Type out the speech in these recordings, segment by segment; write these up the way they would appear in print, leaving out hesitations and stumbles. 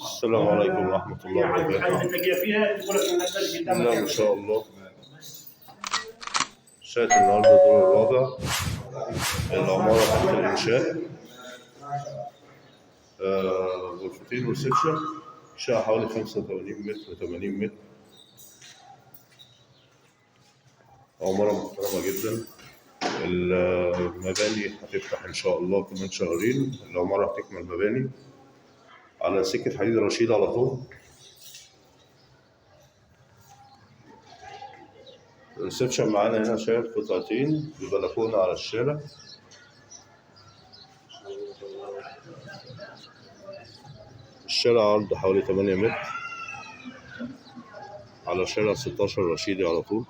السلام عليكم ورحمة الله وبركاته. بسم الله ما شاء الله. شقة النهاردة الدور الرابع، العمارة تحت الإنشاء، غرفتين وريسبشن. شقة حوالي 85 متر و 80 متر. عمارة محترمة جدا. المباني هتفتح إن شاء الله كمان شهرين. العمارة هتكمل مباني على سكة حديد رشيد على طول. الريسبشن معانا هنا شايف قطعتين ببلكونة على الشارع. الشارع عرض حوالي 8 متر على شارع 16 رشيدي على طول.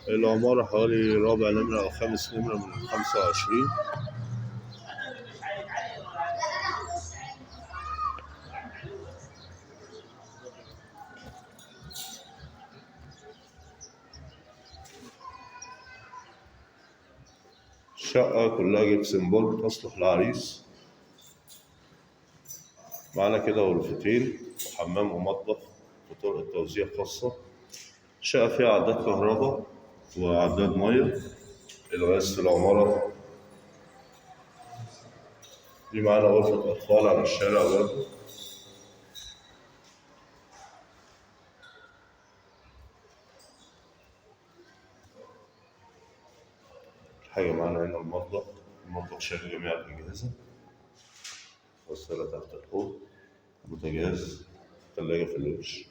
العمارة حوالي رابع نمرة أو خامس نمرة من 25. الشقة كلها جبسن بورد تصلح للعريس. معانا كده غرفتين وحمام ومطبخ وطرق توزيع خاصة. الشقة فيها عداد كهرباء وعداد مية. الغاز في العمارة دي. معانا غرفة أطفال على الشارع برضه. حاجة معانا هنا المطبخ شايل جميع الأجهزة. غسالة تحت الحوض، بوتاجاز، تلاجة في الوش.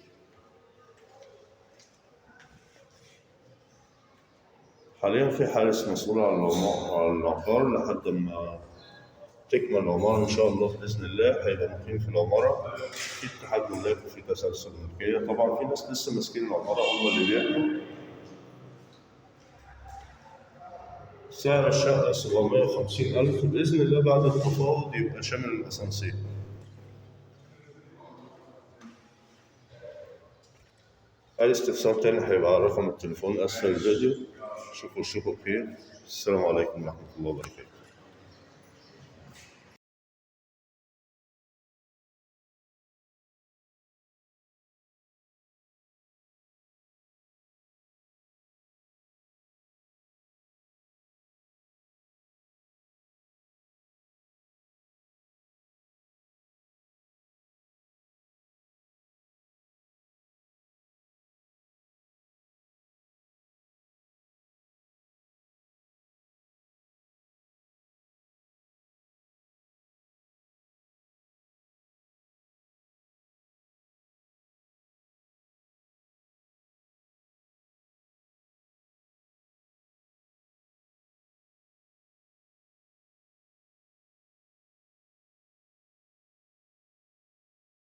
حاليا في حارس مسؤول على العقار لحد ما تكمل العمارة إن شاء الله بإذن الله. هيبقى مقيم في العمارة. في اتحاد ملاك وفي تسلسل ملكية. طبعا في ناس لسه ماسكين العمارة هم اللي بيحكوا. سعر الشقة 750,000 بإذن الله. بعد التفاوض يبقى شامل الأسانسير. أي استفسار تاني هيبقى على رقم التليفون أسفل الفيديو. شوفوا بخير. السلام عليكم ورحمة الله وبركاته.